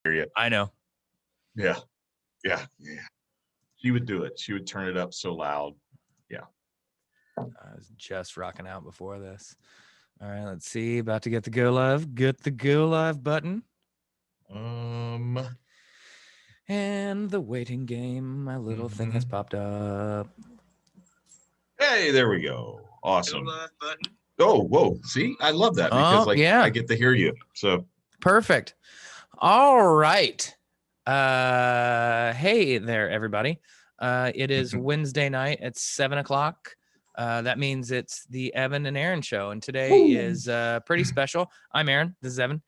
hear you. I know. Yeah. Yeah. She would do it. She would turn it up so loud. Yeah. I was just rocking out before this. All right, let's see. About to get the go live. Get the go live button. And the waiting game. My little thing has popped up. Hey, there we go. Awesome. Go live button. Oh, whoa. See, I love that because I get to hear you. So perfect. All right. Hey there, everybody. It is Wednesday night at 7:00. That means it's the Evan and Aaron show, and today is pretty special. I'm Aaron. This is Evan.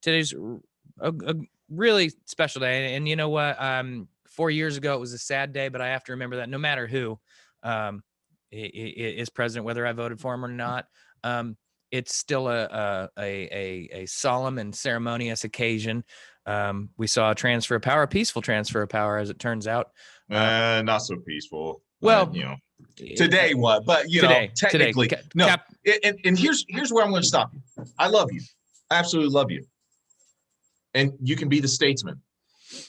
Today's a really special day, and you know what? 4 years ago it was a sad day, but I have to remember that no matter who is president, whether I voted for him or not, it's still a solemn and ceremonious occasion. We saw a transfer of power, a peaceful transfer of power, as it turns out. Not so peaceful. Well, you know, today what? But you know, technically, no. And here's where I'm going to stop you. I love you, I absolutely love you, and you can be the statesman.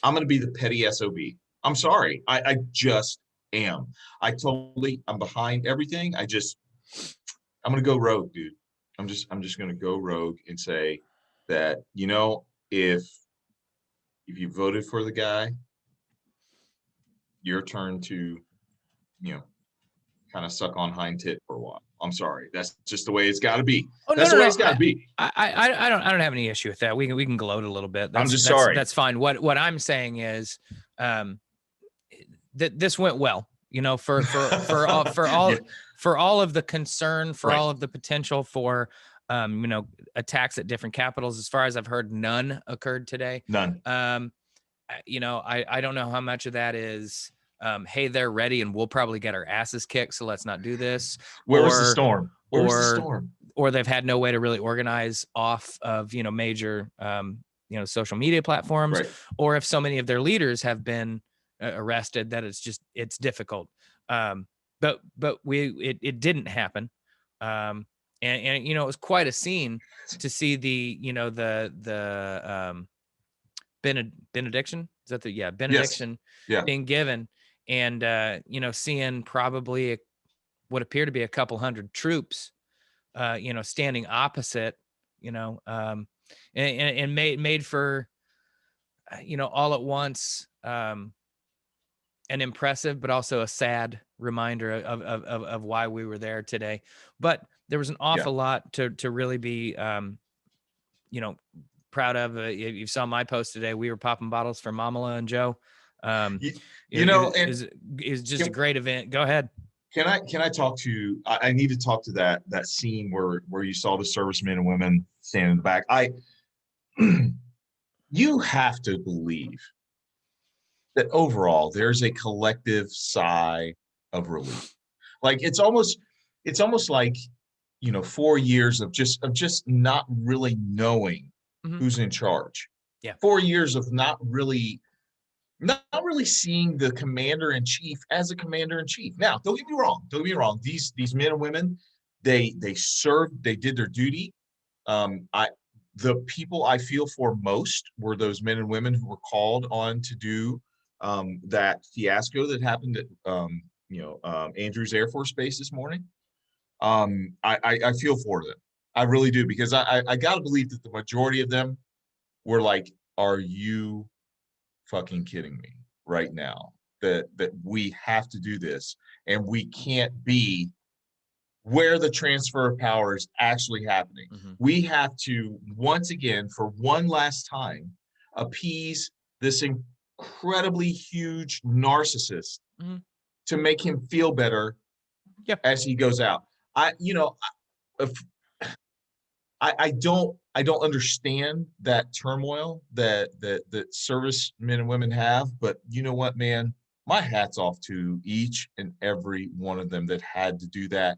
I'm going to be the petty SOB. I'm sorry. I just am. I'm behind everything. I'm going to go rogue, dude. I'm just going to go rogue and say that, you know, if you voted for the guy, your turn to, you know, kind of suck on hind tit for a while. I'm sorry. That's just the way it's got to be. That's the way it's got to be. I don't have any issue with that. We can gloat a little bit. I'm just sorry. That's fine. What I'm saying is, that this went well. You know, for all for all of the concern, for all of the potential for, you know, attacks at different capitals. As far as I've heard, none occurred today. None. You know, I don't know how much of that is, hey, they're ready and we'll probably get our asses kicked, so let's not do this. Where's the storm? Where's the storm? Or they've had no way to really organize off of, you know, major, you know, social media platforms, or if so many of their leaders have been arrested that it's difficult. But it didn't happen. And you know, it was quite a scene to see the, you know, the benediction. Is that the benediction being given, and you know, seeing probably what appeared to be a couple hundred troops, you know, standing opposite, you know, and made for, you know, all at once, an impressive but also a sad reminder of why we were there today. But there was an awful lot to really be, you know, proud of. You saw my post today. We were popping bottles for Mamala and Joe. You know, is just a great event. Go ahead. Can I talk to? I need to talk to that scene where you saw the servicemen and women standing in the back. You have to believe that overall there's a collective sigh of relief. Like it's almost like, you know, 4 years of just not really knowing who's in charge. Yeah. 4 years of not really seeing the commander in chief as a commander in chief. Now, don't get me wrong. These men and women, they served, they did their duty. The people I feel for most were those men and women who were called on to do that fiasco that happened at Andrews Air Force Base this morning. I feel for them. I really do, because I gotta believe that the majority of them were like, are you fucking kidding me right now? That we have to do this, and we can't be where the transfer of power is actually happening. We have to, once again, for one last time, appease this incredibly huge narcissist to make him feel better as he goes out. I don't understand that turmoil that servicemen and women have, but you know what, man? My hat's off to each and every one of them that had to do that.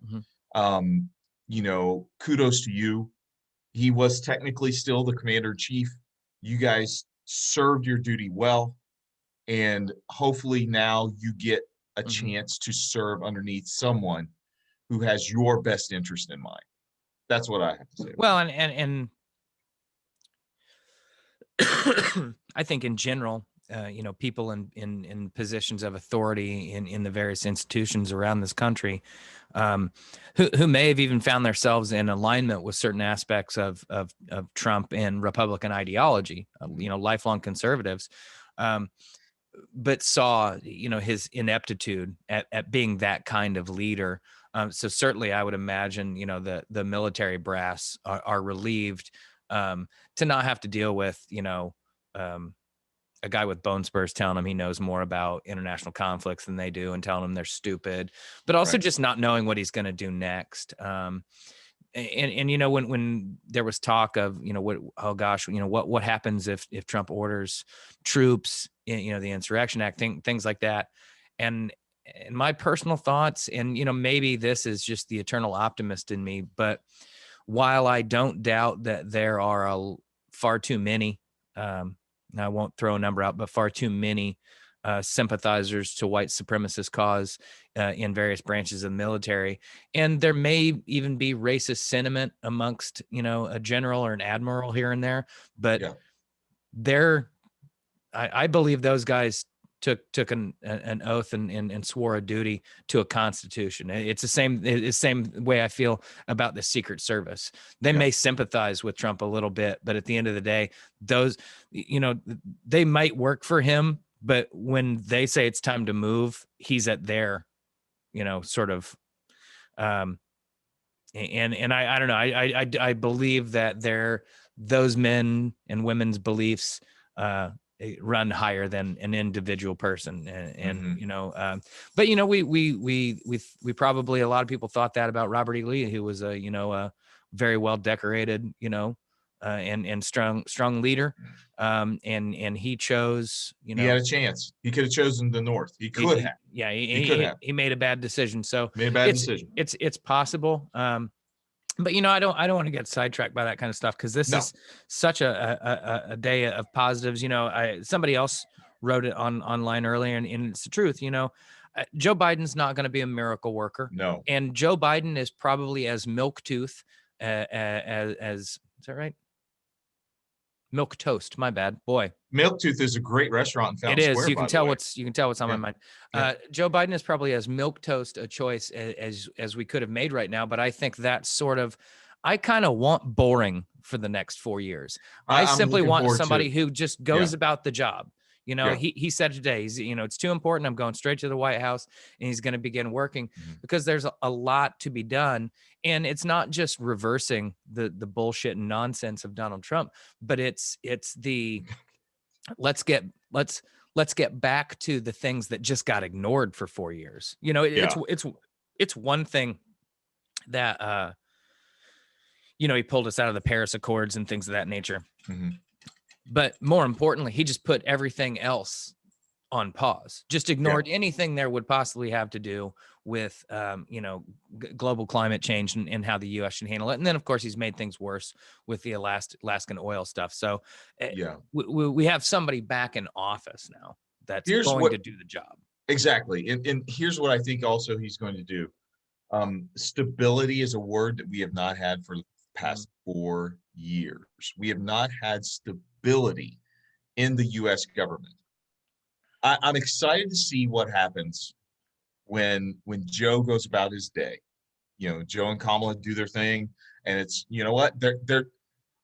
You know, kudos to you. He was technically still the commander in chief. You guys served your duty well, and hopefully now you get a chance to serve underneath someone who has your best interest in mind. That's what I have to say. Well, and I think in general, people in positions of authority in the various institutions around this country, who may have even found themselves in alignment with certain aspects of Trump and Republican ideology, lifelong conservatives, but saw his ineptitude at being that kind of leader. So certainly, I would imagine the military brass are relieved to not have to deal with a guy with bone spurs telling him he knows more about international conflicts than they do and telling them they're stupid, but also Right. just not knowing what he's going to do next. And when there was talk of what happens if Trump orders troops in the Insurrection Act, things like that, and my personal thoughts, and maybe this is just the eternal optimist in me, but while I don't doubt that there are far too many, I won't throw a number out, but far too many sympathizers to white supremacist cause in various branches of the military. And there may even be racist sentiment amongst, a general or an admiral here and there, but I believe those guys took an oath and swore a duty to a constitution. It's the same way I feel about the Secret Service. They may sympathize with Trump a little bit, but at the end of the day, those, they might work for him, but when they say it's time to move, he's at their, sort of, and I don't know. I believe that those men and women's beliefs, run higher than an individual person, and but we probably, a lot of people thought that about Robert E. Lee, who was a very well decorated and strong leader, and he chose he had a chance. He could have chosen the North. He could have. He made a bad decision. So made a bad decision. It's possible. But I don't want to get sidetracked by that kind of stuff, because this is such a day of positives. Somebody else wrote it online earlier, and it's the truth. Joe Biden's not going to be a miracle worker. No. And Joe Biden is probably as milquetoast as is that right? Milk Toast. My bad, boy. Milktooth is a great restaurant in Fountain Square. You can tell what's on my mind. Joe Biden is probably as milquetoast a choice as we could have made right now, but I think that's sort of, I kind of want boring for the next 4 years. I simply want somebody who just goes about the job. He said today, it's too important. I'm going straight to the White House, and he's going to begin working because there's a lot to be done. And it's not just reversing the bullshit and nonsense of Donald Trump, but it's the let's get back to the things that just got ignored for 4 years. It's one thing that he pulled us out of the Paris Accords and things of that nature. But more importantly, he just put everything else on pause, just ignored anything there would possibly have to do with, global climate change and how the U.S. should handle it. And then, of course, he's made things worse with the Alaskan oil stuff. So we have somebody back in office now that's going to do the job. Exactly. And here's what I think also he's going to do. Stability is a word that we have not had for the past 4 years. We have not had stability in the U.S. government. I'm excited to see what happens when Joe goes about his day. Joe and Kamala do their thing, and it's, what,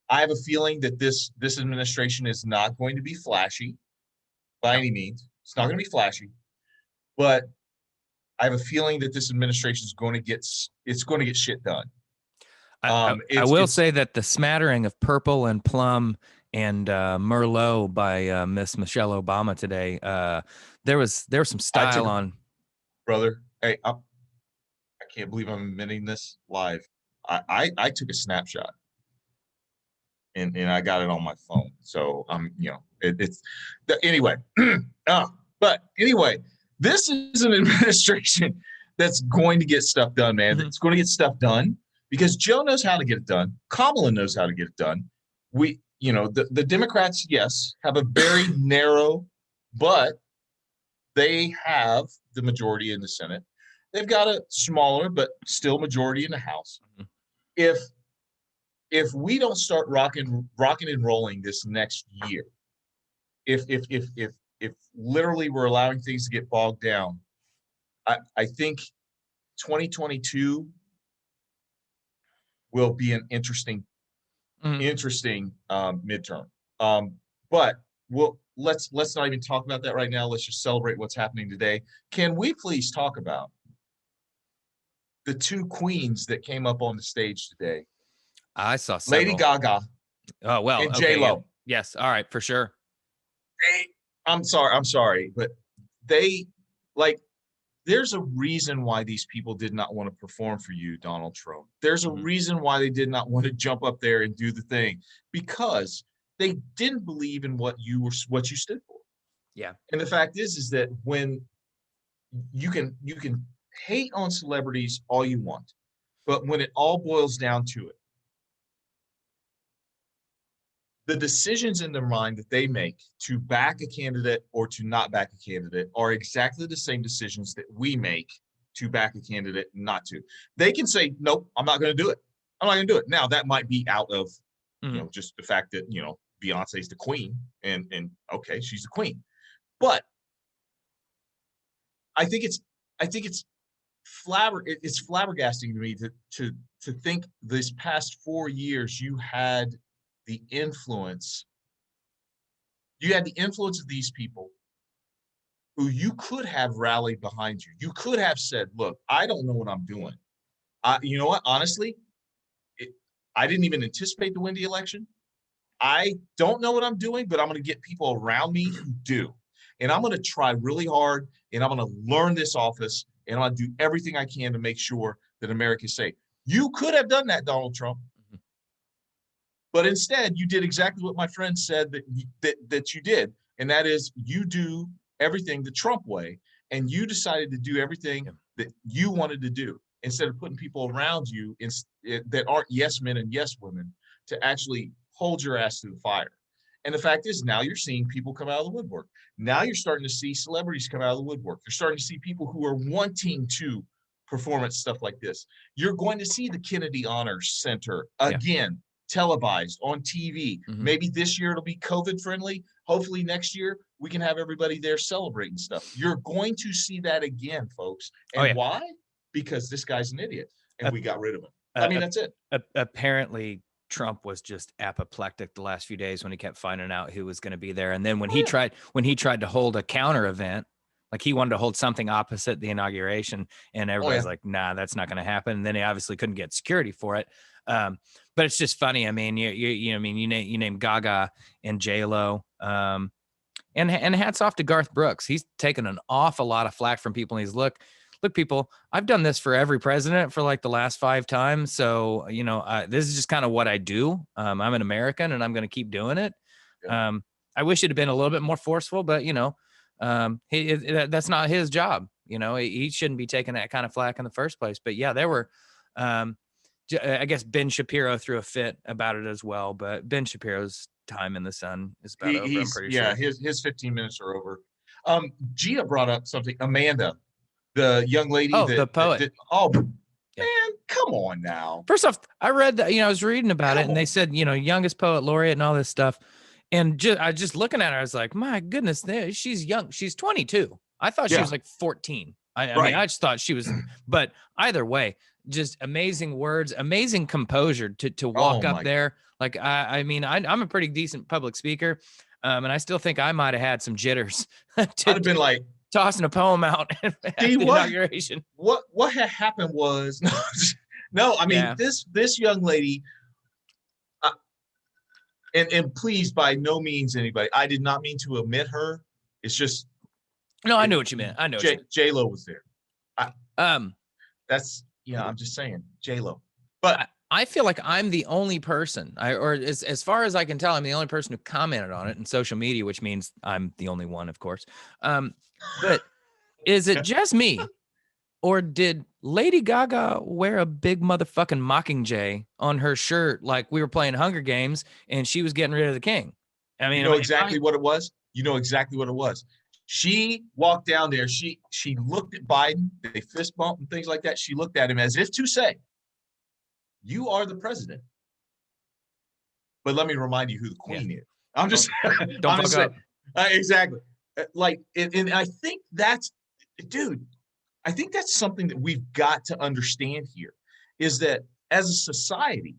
I have a feeling that this administration is not going to be flashy by any means. It's not going to be flashy, but I have a feeling that this administration is going to get shit done. I will say that the smattering of purple and plum and Merlot by Miss Michelle Obama today, there was some style on. Brother, hey, I can't believe I'm admitting this live. I took a snapshot, and I got it on my phone. So it's anyway. But anyway, this is an administration that's going to get stuff done, man. It's going to get stuff done because Joe knows how to get it done. Kamala knows how to get it done. The Democrats, yes, have a very narrow, but they have the majority in the Senate. They've got a smaller but still majority in the House. If we don't start rocking and rolling this next year, if literally we're allowing things to get bogged down, I think 2022 will be an interesting midterm. But let's not even talk about that right now. Let's just celebrate what's happening today. Can we please talk about the two queens that came up on the stage today? I saw Lady several. Gaga Oh, well, and okay, J-Lo. yeah. Yes, all right, for sure. I'm sorry, but they like there's a reason why these people did not want to perform for you, Donald Trump. There's a reason why they did not want to jump up there and do the thing, because they didn't believe in what you stood for. Yeah. And the fact is that when you can hate on celebrities all you want, but when it all boils down to it, the decisions in their mind that they make to back a candidate or to not back a candidate are exactly the same decisions that we make to back a candidate and not to. They can say, nope, I'm not going to do it. I'm not going to do it. Now, that might be out of, just the fact that, Beyonce's the queen and okay, she's the queen. But I think it's flabbergasting to me to think this past 4 years you had the influence of these people who you could have rallied behind you. You could have said, look, I don't know what I'm doing. You know what? Honestly, I didn't even anticipate to win the election. I don't know what I'm doing, but I'm going to get people around me who do. And I'm going to try really hard, and I'm going to learn this office, and I'm going to do everything I can to make sure that America's safe. You could have done that, Donald Trump. But instead, you did exactly what my friend said that you did, and that is you do everything the Trump way, and you decided to do everything that you wanted to do instead of putting people around you that aren't yes men and yes women to actually hold your ass to the fire. And the fact is, now you're seeing people come out of the woodwork. Now you're starting to see celebrities come out of the woodwork. You're starting to see people who are wanting to perform at stuff like this. You're going to see the Kennedy Honors Center again. Televised on TV. Maybe this year it'll be COVID friendly. Hopefully next year we can have everybody there celebrating stuff. You're going to see that again, folks. And why? Because this guy's an idiot and we got rid of him. I mean, that's it. Apparently Trump was just apoplectic the last few days when he kept finding out who was going to be there. And then when he tried to hold a counter event, like he wanted to hold something opposite the inauguration, and everybody's like, nah, that's not going to happen. And then he obviously couldn't get security for it. But it's just funny. I mean, you name Gaga and J-Lo, and hats off to Garth Brooks. He's taken an awful lot of flack from people. And he's look, people, I've done this for every president for like the last 5 times. So, this is just kind of what I do. I'm an American and I'm going to keep doing it. I wish it had been a little bit more forceful, but that's not his job. He shouldn't be taking that kind of flack in the first place. But yeah, there were, I guess Ben Shapiro threw a fit about it as well, but Ben Shapiro's time in the sun is about over. I'm pretty sure. His 15 minutes are over. Gina brought up something. Amanda, the young lady, the poet. Man, come on now. First off, I read that. I was reading about it, and they said, youngest poet laureate and all this stuff. And I just looking at her, I was like, my goodness, she's young. She's 22. I thought she was like 14. I mean, I just thought she was. But either way, just amazing words, amazing composure to walk up there. Like, I mean, I'm a pretty decent public speaker, and I still think I might have had some jitters. I'd have been like tossing a poem out at the inauguration. What had happened was no. I mean, this young lady. And please, by no means, anybody. I did not mean to omit her. It's just. No, I knew what you meant. I know. J-Lo was there. That's. I'm just saying J-Lo. But I feel like I'm the only person, or as far as I can tell, I'm the only person who commented on it in social media, which means I'm the only one, of course. But is it just me, or did Lady Gaga wear a big motherfucking Mockingjay on her shirt like we were playing Hunger Games and she was getting rid of the king? I mean, exactly what it was. You know exactly what it was. She walked down there. She looked at Biden. They fist bumped and things like that. She looked at him as if to say, "You are the president." But let me remind you who the queen is. I'm just. Exactly. Like, and I think that's, dude, I think that's something that we've got to understand here is that as a society,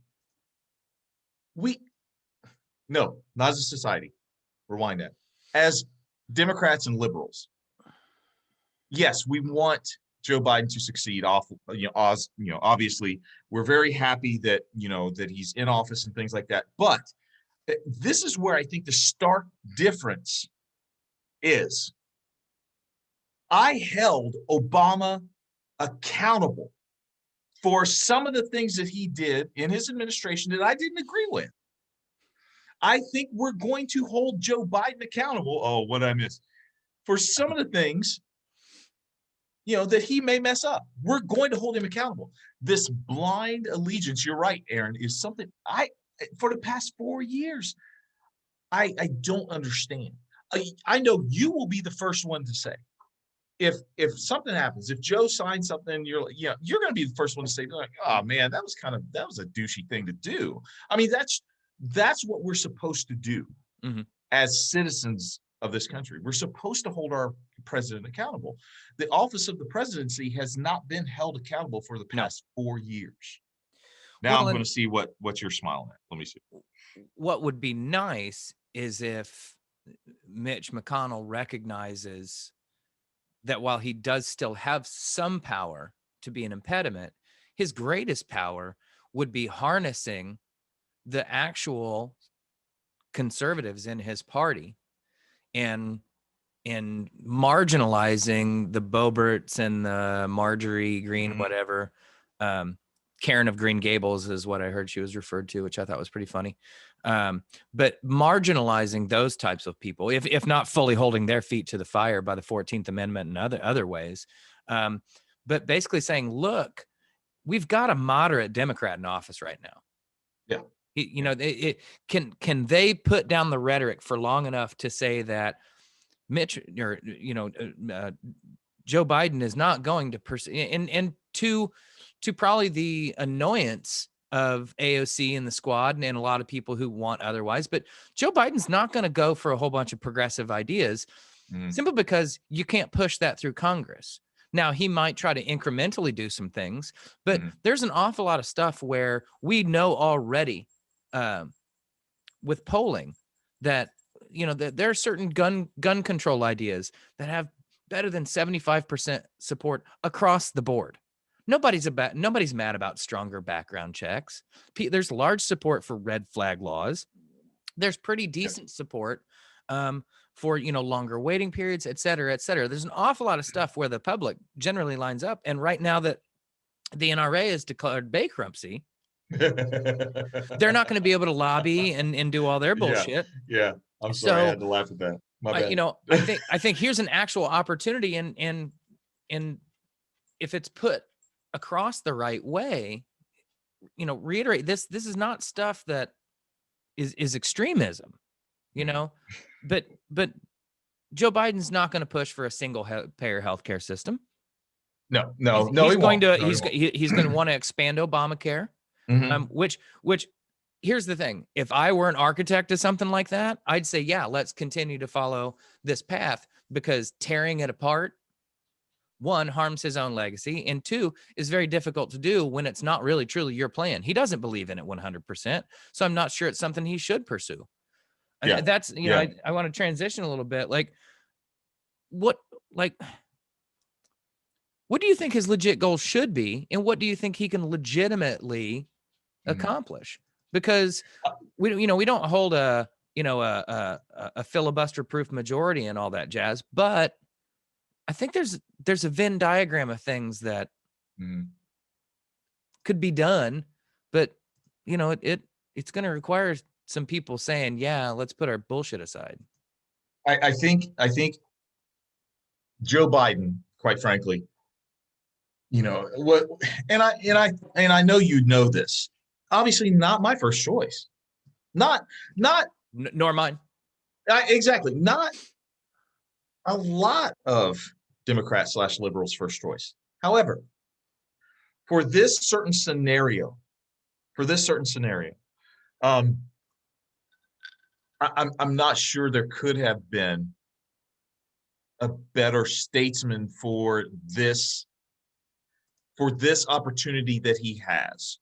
we, no, not as a society, rewind that. As Democrats and liberals, yes, we want Joe Biden to succeed off, obviously we're very happy that, that he's in office and things like that. But this is where I think the stark difference is. I held Obama accountable for some of the things that he did in his administration that I didn't agree with. I think we're going to hold Joe Biden accountable. Oh, what I missed for some of the things, that he may mess up. We're going to hold him accountable. This blind allegiance, you're right, Aaron, is something for the past 4 years, I don't understand. I know you will be the first one to say, if something happens, if Joe signs something, you're going to be the first one to say, like, oh man, that was a douchey thing to do. I mean, that's what we're supposed to do as citizens of this country. We're supposed to hold our president accountable. The office of the presidency has not been held accountable for the past 4 years. Now I'm going to see what you're smiling at. Let me see. What would be nice is if Mitch McConnell recognizes that while he does still have some power to be an impediment, his greatest power would be harnessing the actual conservatives in his party and marginalizing the Boberts and the Marjorie Green, whatever. Karen of Green Gables is what I heard she was referred to, which I thought was pretty funny. But marginalizing those types of people, if not fully holding their feet to the fire by the 14th Amendment and other ways. But basically saying, look, we've got a moderate Democrat in office right now. Yeah. Can they put down the rhetoric for long enough to say that Mitch or Joe Biden is not going to pursue, and to probably the annoyance of AOC and the squad and a lot of people who want otherwise, but Joe Biden's not going to go for a whole bunch of progressive ideas simply because you can't push that through Congress. Now, he might try to incrementally do some things, but there's an awful lot of stuff where we know already with polling that, that there are certain gun control ideas that have better than 75% support across the board. Nobody's mad about stronger background checks. There's large support for red flag laws. There's pretty decent support for, longer waiting periods, et cetera, et cetera. There's an awful lot of stuff where the public generally lines up. And right now that the NRA has declared bankruptcy, they're not going to be able to lobby and do all their bullshit. Yeah. I'm sorry. I had to laugh at that. My bad. I think here's an actual opportunity, and if it's put across the right way, reiterate this is not stuff that is extremism, but Joe Biden's not going to push for a single payer healthcare system. No, he's going to want to expand Obamacare. Which here's the thing. If I were an architect of something like that, I'd say, yeah, let's continue to follow this path, because tearing it apart, one, harms his own legacy, and two, is very difficult to do when it's not really truly your plan. He doesn't believe in it 100%. So I'm not sure it's something he should pursue. Yeah. That's, I want to transition a little bit. What do you think his legit goal should be? And what do you think he can legitimately accomplish? Because we don't hold a filibuster proof majority and all that jazz, but I think there's a Venn diagram of things that could be done, but it's going to require some people saying, yeah, let's put our bullshit aside. I think Joe Biden, quite frankly, what, and I know you know this. Obviously, not my first choice. Nor mine. Exactly. Not a lot of Democrat/liberals' first choice. However, for this certain scenario, I'm not sure there could have been a better statesman for this opportunity that he has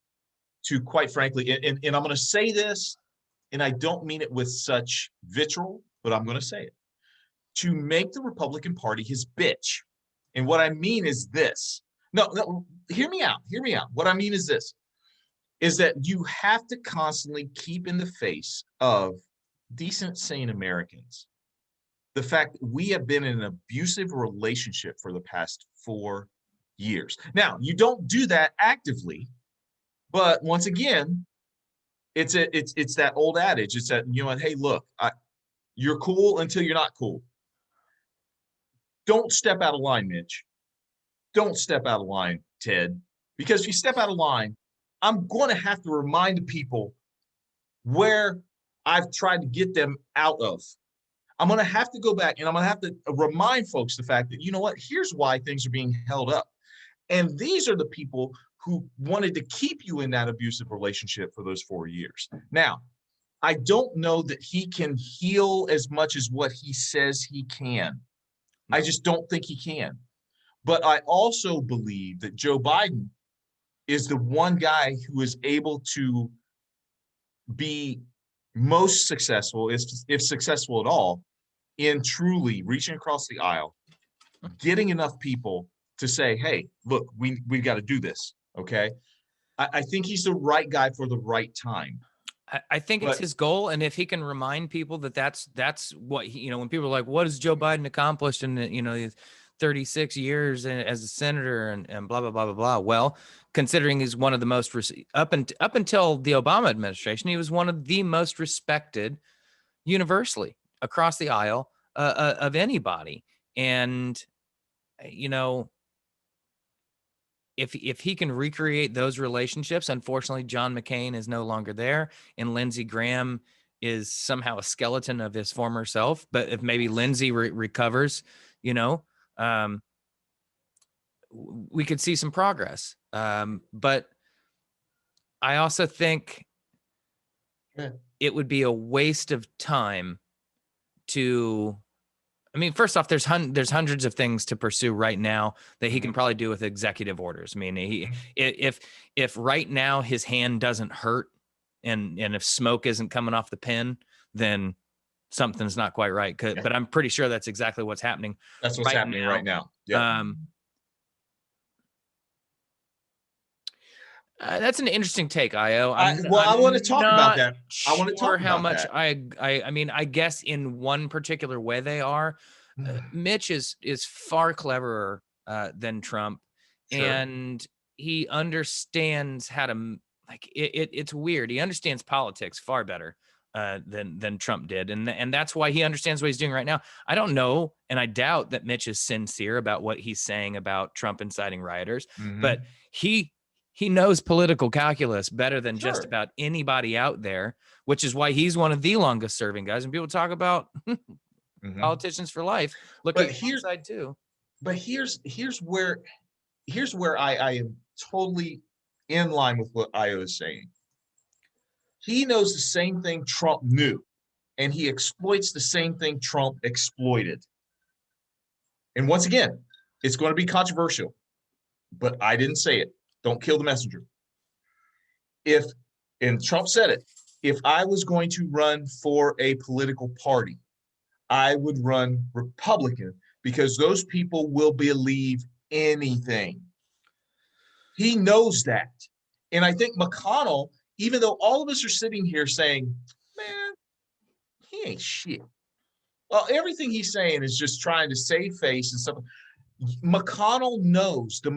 to, quite frankly, and I'm going to say this, and I don't mean it with such vitriol, but I'm going to say it, to make the Republican Party his bitch. And what I mean is this. No, hear me out. Hear me out. What I mean is this, is that you have to constantly keep in the face of decent, sane Americans the fact that we have been in an abusive relationship for the past 4 years. Now, you don't do that actively, but once again, it's that old adage. It's that, you know what, hey, look, you're cool until you're not cool. Don't step out of line, Mitch. Don't step out of line, Ted, because if you step out of line, I'm going to have to remind the people where I've tried to get them out of. I'm going to have to go back and I'm going to have to remind folks the fact that, you know what, here's why things are being held up. And these are the people who wanted to keep you in that abusive relationship for those 4 years. Now, I don't know that he can heal as much as what he says he can. I just don't think he can. But I also believe that Joe Biden is the one guy who is able to be most successful, if successful at all, in truly reaching across the aisle, getting enough people to say, hey, look, we've got to do this. Okay. I think he's the right guy for the right time. I think it's his goal, and if he can remind people that that's what he, when people are like, "What has Joe Biden accomplished in his 36 years as a senator and blah blah blah blah blah?" Well, considering he's one of the most up until the Obama administration, he was one of the most respected universally across the aisle of anybody, and if he can recreate those relationships, unfortunately, John McCain is no longer there, and Lindsey Graham is somehow a skeleton of his former self. But if maybe Lindsey recovers, we could see some progress. But I also think it would be a waste of time to. I mean, first off, there's hundreds of things to pursue right now that he can probably do with executive orders. I mean, if right now his hand doesn't hurt and if smoke isn't coming off the pen, then something's not quite right. But I'm pretty sure that's exactly what's happening. That's what's happening right now. Yeah. That's an interesting take, Io. I want to talk about that. I want to talk how about much that. I mean, I guess in one particular way they are. Mitch is far cleverer than Trump, Sure. and he understands how to it's weird. He understands politics far better than Trump did, and that's why he understands what he's doing right now. I don't know, and I doubt that Mitch is sincere about what he's saying about Trump inciting rioters, but he knows political calculus better than just about anybody out there, which is why he's one of the longest serving guys. And people talk about politicians for life. Look at your side too. But here's where I am totally in line with what Io is saying. He knows the same thing Trump knew, and he exploits the same thing Trump exploited. And once again, it's going to be controversial, but I didn't say it. Don't kill the messenger. And Trump said it, if I was going to run for a political party, I would run Republican because those people will believe anything. He knows that. And I think McConnell, even though all of us are sitting here saying, man, he ain't shit. Well, everything he's saying is just trying to save face and stuff. McConnell knows the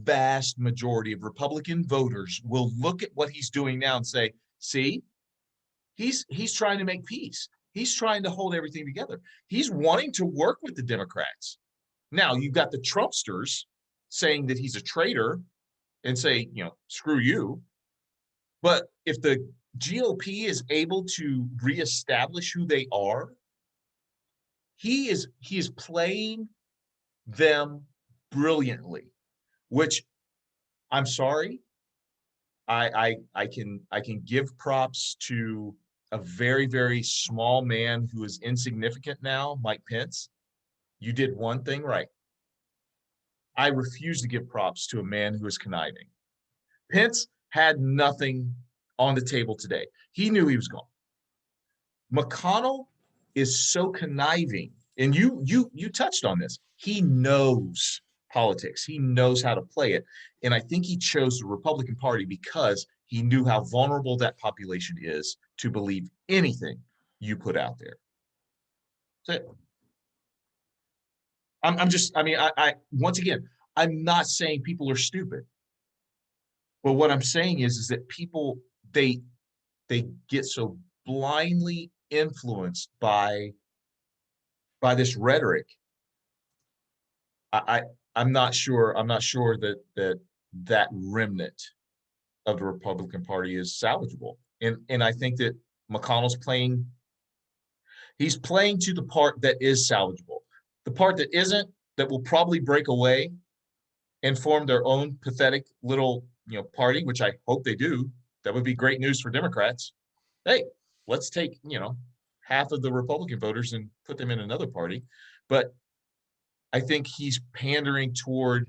vast majority of Republican voters will look at what he's doing now and say, see, he's trying to make peace. He's trying to hold everything together. He's wanting to work with the Democrats. Now, you've got the Trumpsters saying that he's a traitor and say, screw you. But if the GOP is able to reestablish who they are, he is playing them brilliantly, which I'm sorry. I can give props to a very, very small man who is insignificant now, Mike Pence. You did one thing right. I refuse to give props to a man who is conniving. Pence had nothing on the table today. He knew he was gone. McConnell is so conniving, and you touched on this. He knows politics. He knows how to play it, and I think he chose the Republican Party because he knew how vulnerable that population is to believe anything you put out there. That's it. I'm just. I mean, I once again, I'm not saying people are stupid, but what I'm saying is that people they get so blindly influenced by this rhetoric. I, I I'm not sure. I'm not sure that remnant of the Republican Party is salvageable. And I think that McConnell's playing. He's playing to the part that is salvageable. The part that isn't, that will probably break away and form their own pathetic little party, which I hope they do. That would be great news for Democrats. Hey, let's take half of the Republican voters and put them in another party. But I think he's pandering toward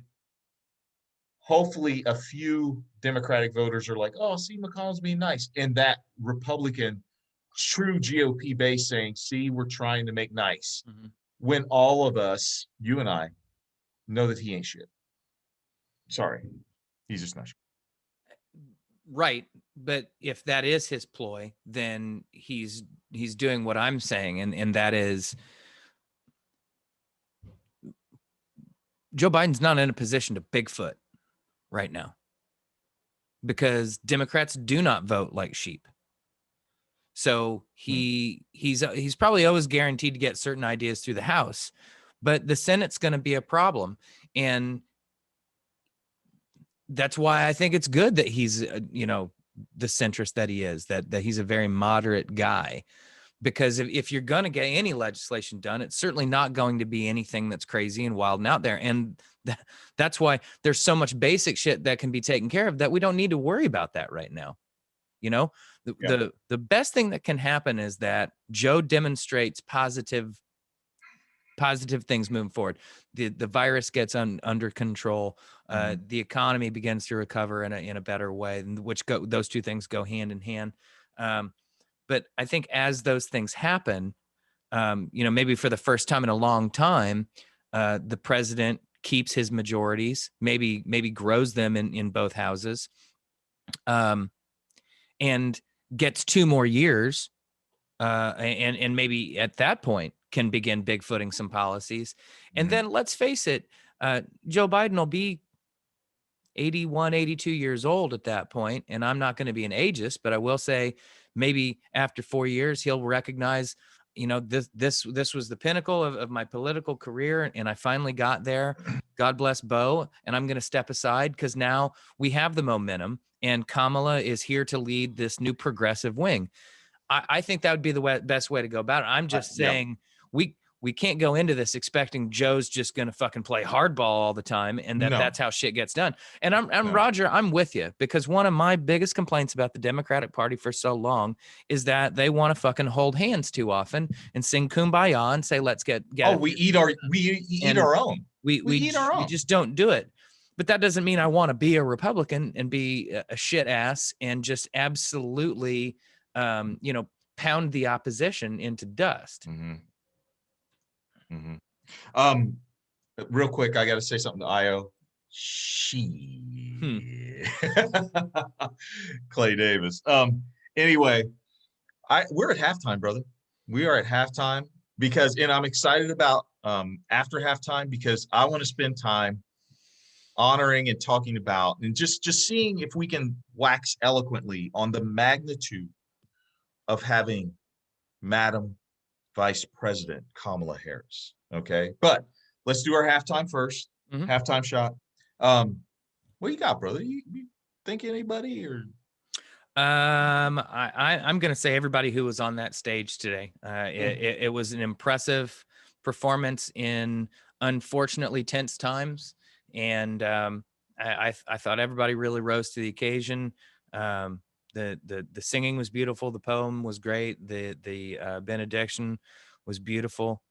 hopefully a few Democratic voters are like, oh, see, McConnell's being nice. And that Republican, true GOP base saying, see, we're trying to make nice. Mm-hmm. When all of us, you and I, know that he ain't shit. Sorry. He's just not shit. Right. But if that is his ploy, then he's doing what I'm saying. And that is, Joe Biden's not in a position to Bigfoot right now because Democrats do not vote like sheep. So he's probably always guaranteed to get certain ideas through the House, but the Senate's going to be a problem. And that's why I think it's good that he's, the centrist that he is, that he's a very moderate guy. Because if you're going to get any legislation done, it's certainly not going to be anything that's crazy and wild and out there. And that's why there's so much basic shit that can be taken care of that we don't need to worry about that right now. The best thing that can happen is that Joe demonstrates positive things moving forward. The virus gets under control. The economy begins to recover in a better way, which those two things go hand in hand. But I think as those things happen, maybe for the first time in a long time, the president keeps his majorities, maybe grows them in both houses, and gets 2 more years, and maybe at that point can begin bigfooting some policies. And then let's face it, Joe Biden will be 81, 82 years old at that point. And I'm not going to be an ageist, but I will say maybe after 4 years, he'll recognize, this was the pinnacle of my political career. And I finally got there. God bless Bo. And I'm going to step aside because now we have the momentum and Kamala is here to lead this new progressive wing. I think that would be the best way to go about it. I'm just saying we can't go into this expecting Joe's just going to fucking play hardball all the time and that's how shit gets done. And Roger, I'm with you because one of my biggest complaints about the Democratic Party for so long is that they want to fucking hold hands too often and sing Kumbaya and say, let's get we eat our own. We just don't do it. But that doesn't mean I want to be a Republican and be a shit ass and just absolutely, pound the opposition into dust. Real quick, I got to say something to Io. Clay Davis. Anyway, we're at halftime, brother. We are at halftime and I'm excited about after halftime because I want to spend time honoring and talking about and just seeing if we can wax eloquently on the magnitude of having Madam Vice President Kamala Harris. Okay, but let's do our halftime first. Halftime shot. What you got, brother? You think anybody or? I'm gonna say everybody who was on that stage today. It was an impressive performance in unfortunately tense times, and I thought everybody really rose to the occasion. The singing was beautiful. The poem was great. The benediction was beautiful.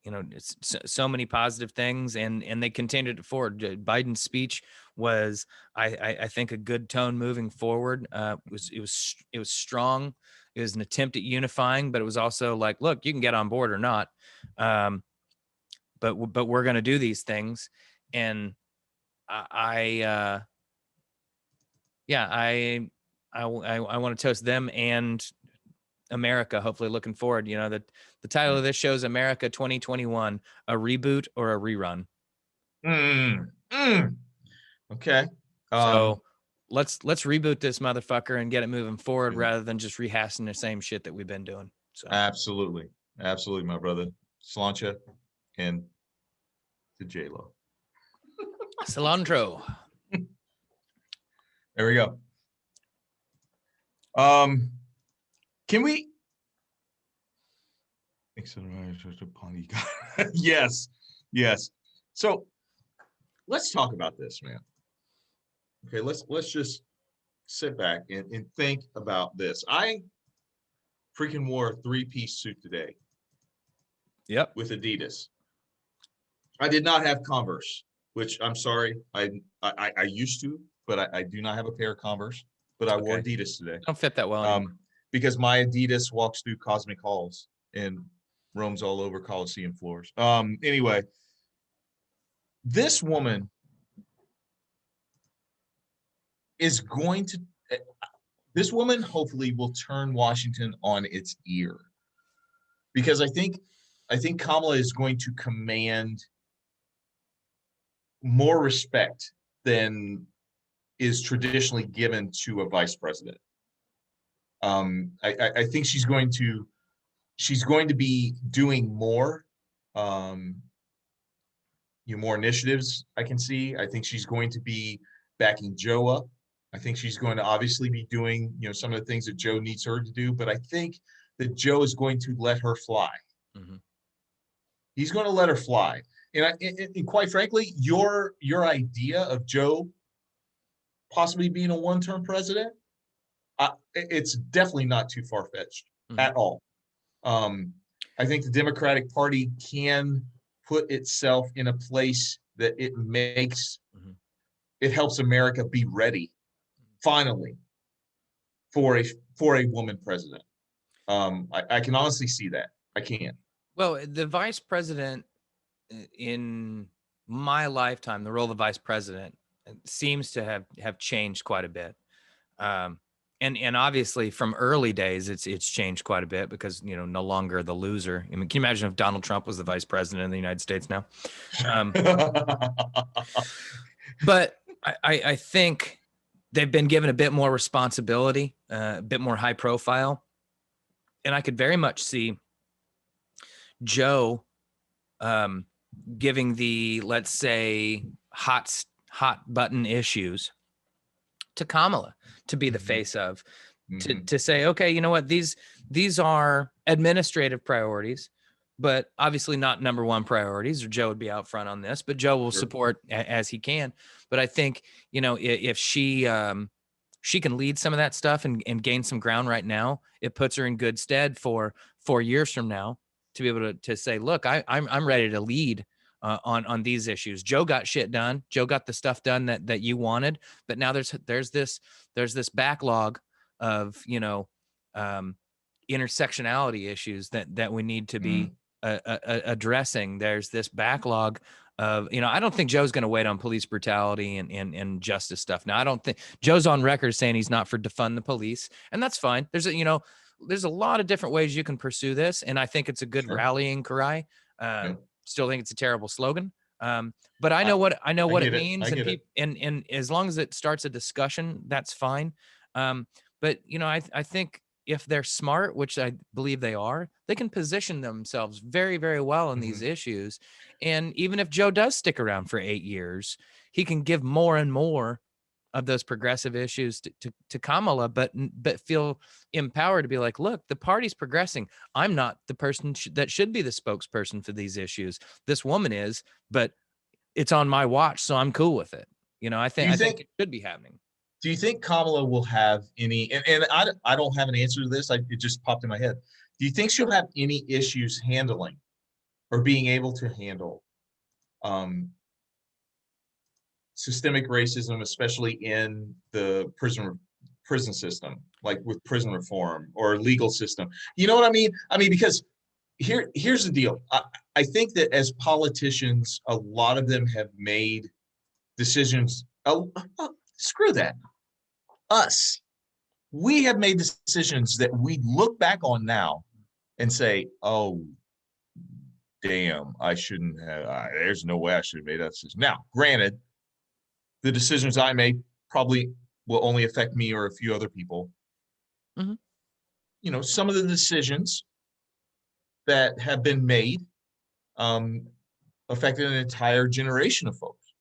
it's so many positive things, and they continued it forward. Biden's speech was, I think, a good tone moving forward. It was strong. It was an attempt at unifying, but it was also like, look, you can get on board or not, but we're going to do these things. And I want to toast them and America. Hopefully, looking forward. That the title of this show is America 2021: a reboot or a rerun. Okay. So let's reboot this motherfucker and get it moving forward, Yeah. rather than just rehashing the same shit that we've been doing. So Absolutely, my brother. Slancha and to J-Lo. cilantro. There we go. Can we? Yes, yes. So let's talk about this, man. Okay, let's just sit back and think about this. I freaking wore a 3-piece suit today. Yep. With Adidas. I did not have Converse, which I'm sorry. I used to, but I do not have a pair of Converse. But I wore Adidas today. Don't fit that well anymore. Because my Adidas walks through cosmic halls and roams all over Coliseum floors. Anyway, this woman is going to. This woman hopefully will turn Washington on its ear, because I think Kamala is going to command more respect than is traditionally given to a vice president. I think she's going to be doing more, more initiatives. I can see. I think she's going to be backing Joe up. I think she's going to obviously be doing, some of the things that Joe needs her to do. But I think that Joe is going to let her fly. Mm-hmm. He's going to let her fly. And quite frankly, your idea of Joe possibly being a one-term president, it's definitely not too far-fetched at all. I think the Democratic Party can put itself in a place that it makes, it helps America be ready, finally, for a woman president. I can honestly see that. I can. Well, the vice president in my lifetime, the role of the vice president seems to have changed quite a bit. And obviously from early days, it's changed quite a bit, because, no longer the loser. I mean, can you imagine if Donald Trump was the vice president of the United States now? But I think they've been given a bit more responsibility, a bit more high profile. And I could very much see Joe giving the, let's say, hot button issues to Kamala to be the face of, to say, okay, you know what, these are administrative priorities, but obviously not number one priorities, or Joe would be out front on this, but Joe will support as he can. But I think, if she can lead some of that stuff and gain some ground right now, it puts her in good stead for 4 years from now to be able to say, look, I'm ready to lead on these issues. Joe got shit done. Joe got the stuff done that you wanted, but now there's this backlog of intersectionality issues that we need to be addressing. There's this backlog of, I don't think Joe's going to wait on police brutality and justice stuff. Now, I don't think Joe's on record saying he's not for defund the police, and that's fine. There's a lot of different ways you can pursue this, and I think it's a good rallying cry. Still think it's a terrible slogan, but I know what it means, and as long as it starts a discussion, that's fine. But I think if they're smart, which I believe they are, they can position themselves very, very well in these issues. And even if Joe does stick around for 8 years, he can give more and more of those progressive issues to Kamala, but feel empowered to be like, look, the party's progressing. I'm not the person that should be the spokesperson for these issues. This woman is, but it's on my watch, so I'm cool with it. I think it should be happening. Do you think Kamala will have any, and I don't have an answer to this, it just popped in my head. Do you think she'll have any issues handling or being able to handle systemic racism, especially in the prison system, like with prison reform or legal system. You know what I mean? I mean, because here's the deal. I think that as politicians, a lot of them have made decisions. Screw that. Us. We have made decisions that we look back on now and say, oh, damn, I shouldn't have. There's no way I should have made that decision. Now, granted, the decisions I make probably will only affect me or a few other people. Mm-hmm. You know, some of the decisions that have been made affected an entire generation of folks.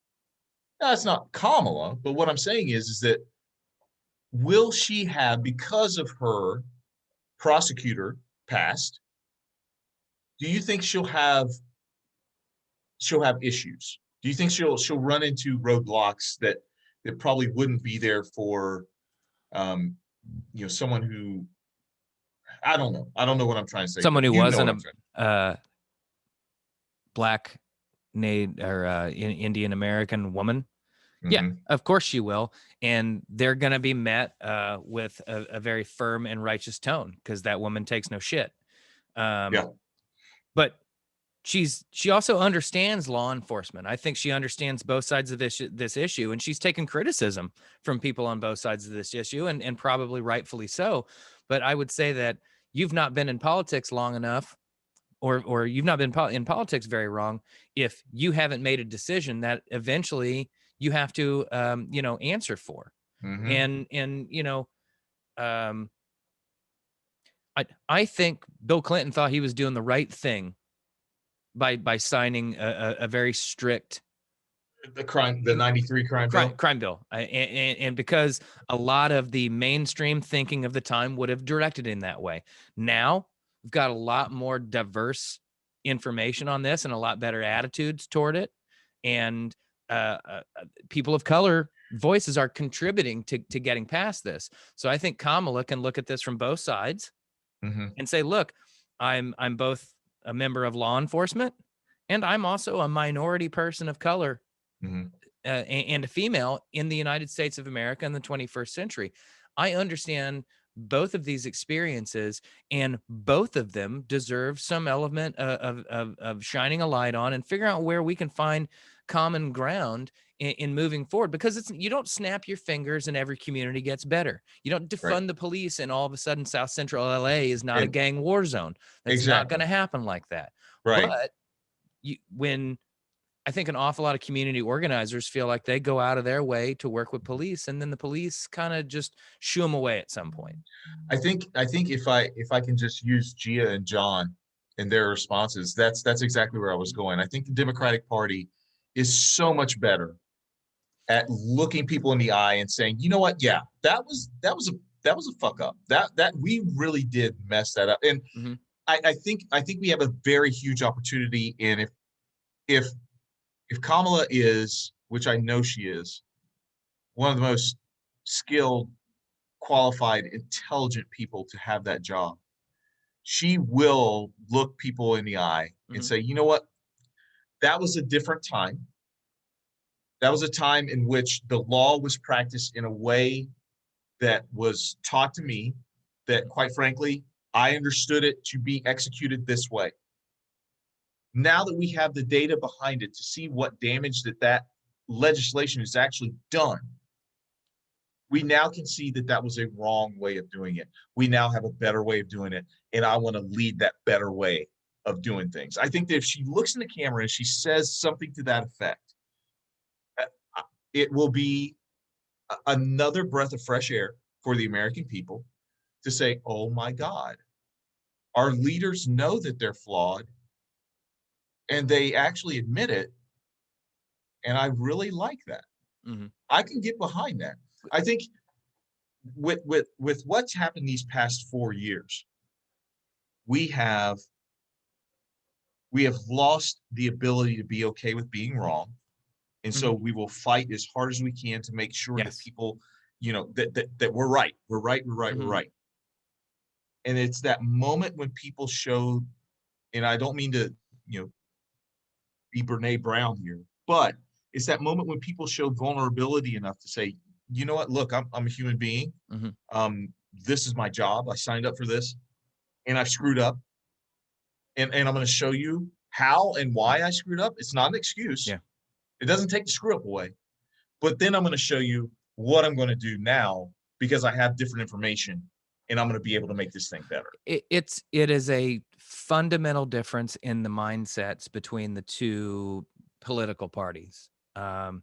Now, that's not Kamala, but what I'm saying is that will she have, because of her prosecutor past, do you think she'll have issues? Do you think she'll run into roadblocks that probably wouldn't be there for someone who, I don't know. I don't know what I'm trying to say. Someone who you know wasn't a black Indian American woman. Yeah, Mm-hmm. of course she will. And they're going to be met with a very firm and righteous tone because that woman takes no shit. Yeah. But she also understands law enforcement. I think she understands both sides of this issue, and she's taken criticism from people on both sides of this issue, and probably rightfully so. But I would say that you've not been in politics long enough, or you've not been in politics very wrong if you haven't made a decision that eventually you have to answer for. Mm-hmm. I think Bill Clinton thought he was doing the right thing by signing a very strict the 93 crime bill. And because a lot of the mainstream thinking of the time would have directed in that way. Now we've got a lot more diverse information on this and a lot better attitudes toward it. And people of color voices are contributing to getting past this. So I think Kamala can look at this from both sides and say, look, I'm both a member of law enforcement and I'm also a minority person of color and a female in the United States of America in the 21st century. I understand both of these experiences, and both of them deserve some element of shining a light on and figuring out where we can find common ground in moving forward, because you don't snap your fingers and every community gets better. You don't defund the police and all of a sudden South Central LA is not a gang war zone. That's not going to happen like that. Right. But when I think an awful lot of community organizers feel like they go out of their way to work with police, and then the police kind of just shoo them away at some point. I think if I can just use Gia and John and their responses, that's exactly where I was going. I think the Democratic Party is so much better at looking people in the eye and saying, you know what, yeah, that was a fuck up. That we really did mess that up. And I think we have a very huge opportunity in if Kamala is, which I know she is, one of the most skilled, qualified, intelligent people to have that job, she will look people in the eye and say, you know what, that was a different time. That was a time in which the law was practiced in a way that was taught to me that, quite frankly, I understood it to be executed this way. Now that we have the data behind it to see what damage that legislation has actually done, we now can see that was a wrong way of doing it. We now have a better way of doing it, and I want to lead that better way of doing things. I think that if she looks in the camera and she says something to that effect, it will be another breath of fresh air for the American people to say, oh my God, our leaders know that they're flawed and they actually admit it. And I really like that. I can get behind that. I think with what's happened these past 4 years, we have lost the ability to be okay with being wrong. And so we will fight as hard as we can to make sure that people, that we're right. We're right. And it's that moment when people show, and I don't mean to, be Brene Brown here, but it's that moment when people show vulnerability enough to say, you know what, look, I'm a human being. This is my job. I signed up for this and I've screwed up. And I'm going to show you how and why I screwed up. It's not an excuse. Yeah. It doesn't take the screw up away. But then I'm going to show you what I'm going to do now because I have different information and I'm going to be able to make this thing better. It is a fundamental difference in the mindsets between the two political parties. And,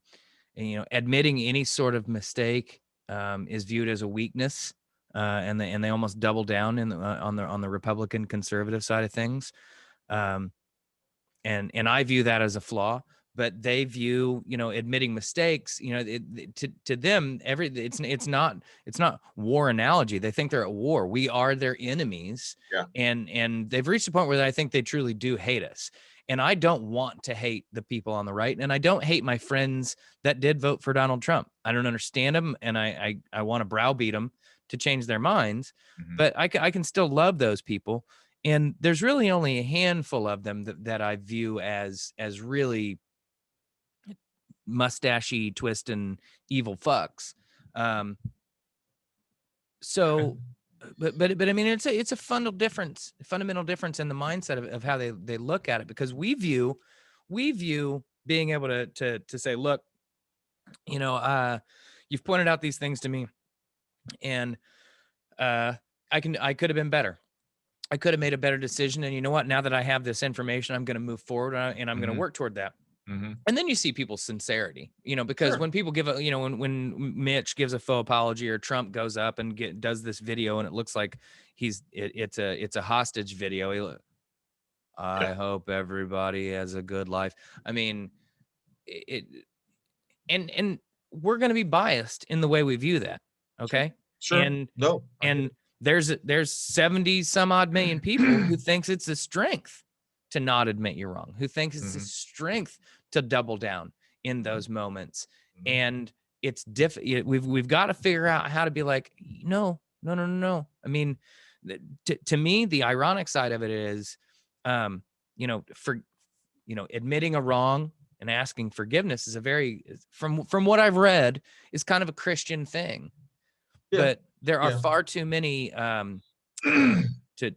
admitting any sort of mistake is viewed as a weakness, and they almost double down on the Republican conservative side of things. And I view that as a flaw. But they view, admitting mistakes, to them, it's not war analogy. They think they're at war. We are their enemies. Yeah. And they've reached a point where I think they truly do hate us. And I don't want to hate the people on the right. And I don't hate my friends that did vote for Donald Trump. I don't understand them. And I want to browbeat them to change their minds. But I can still love those people. And there's really only a handful of them that I view as really mustachy, twisting, evil fucks. So, but I mean, it's a fundamental difference in the mindset of how they look at it, because we view being able to say, look, you've pointed out these things to me, and I could have been better. I could have made a better decision. And you know what? Now that I have this information, I'm going to move forward and I'm going to work toward that. And then you see people's sincerity, because when people give when Mitch gives a faux apology, or Trump goes up and does this video and it looks like it's a hostage video. I hope everybody has a good life. I mean, and we're going to be biased in the way we view that. Okay. Sure. And there's 70 some odd million people who thinks it's a strength to not admit you're wrong, who thinks it's a strength to double down in those moments. And it's we've got to figure out how to be like, no. I mean, to me, the ironic side of it is, admitting a wrong and asking forgiveness is a very, from what I've read, is kind of a Christian thing. But there are far too many,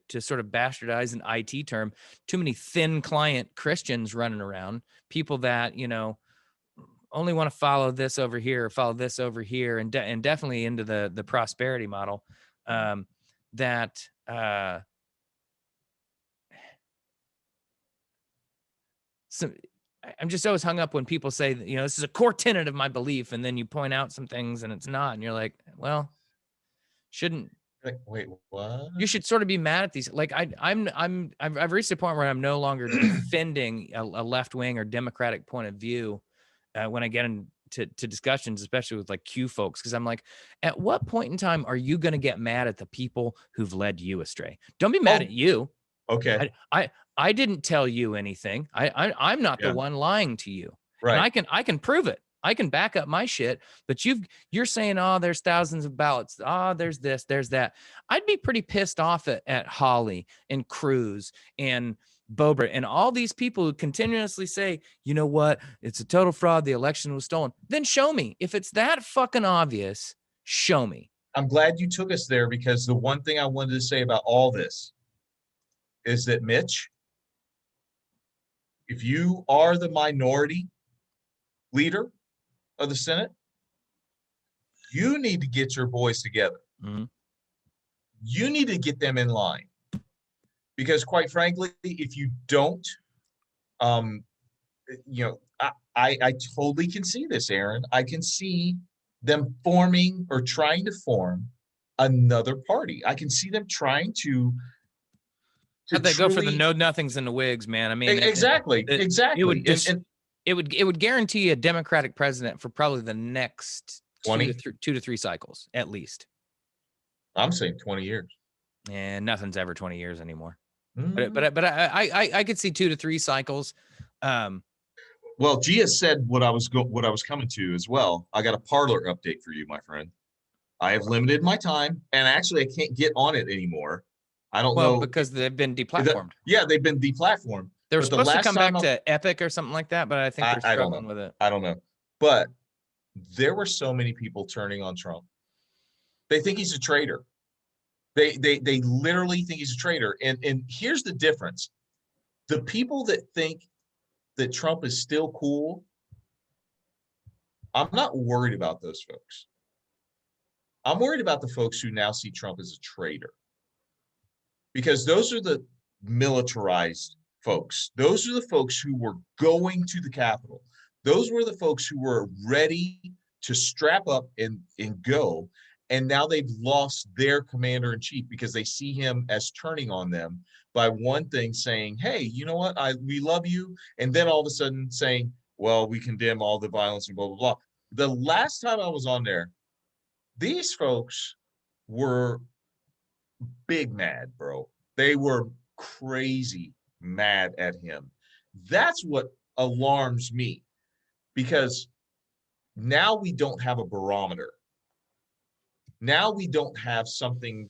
to sort of bastardize an IT term, too many thin client Christians running around, people that, only want to follow this over here, and definitely into the prosperity model, that so I'm just always hung up when people say, this is a core tenet of my belief, and then you point out some things and it's not, and you're like, well, shouldn't. Like, wait, what? You should sort of be mad at these. Like I've reached a point where I'm no longer defending a left wing or Democratic point of view when I get into discussions, especially with like Q folks, because I'm like, at what point in time are you going to get mad at the people who've led you astray? Don't be mad at you. Okay. I didn't tell you anything. I'm not the one lying to you. Right. And I can prove it. I can back up my shit, but you're saying, oh, there's thousands of ballots. Oh, there's this, there's that. I'd be pretty pissed off at Hawley and Cruz and Boebert and all these people who continuously say, you know what? It's a total fraud. The election was stolen. Then show me. If it's that fucking obvious, show me. I'm glad you took us there, because the one thing I wanted to say about all this is that, Mitch, if you are the minority leader of the Senate, you need to get your boys together. You need to get them in line, because quite frankly, if you don't, I totally can see this, Aaron. I can see them forming or trying to form another party. I can see them trying to How'd they go for the know nothings and the wigs, man? I mean, exactly. It would guarantee a Democratic president for probably the next 2 to 3 cycles, at least. I'm saying 20 years. And nothing's ever 20 years anymore. But I could see 2 to 3 cycles. Well, Gia said what I was coming to as well. I got a Parler update for you, my friend. I have limited my time, and actually I can't get on it anymore. I don't know, because they've been deplatformed. They've been deplatformed. They were But the supposed to last come back time to Epic or something like that, but I think they're I don't struggling know. with it. I don't know. But there were so many people turning on Trump. They think he's a traitor. They literally think he's a traitor. And here's the difference. The people that think that Trump is still cool, I'm not worried about those folks. I'm worried about the folks who now see Trump as a traitor. Because those are the militarized folks. Those are the folks who were going to the Capitol. Those were the folks who were ready to strap up and go. And now they've lost their commander in chief because they see him as turning on them by one thing saying, hey, you know what? We love you. And then all of a sudden saying, well, we condemn all the violence and blah, blah, blah. The last time I was on there, these folks were big mad, bro. They were crazy mad at him. That's what alarms me because now we don't have a barometer. Now we don't have something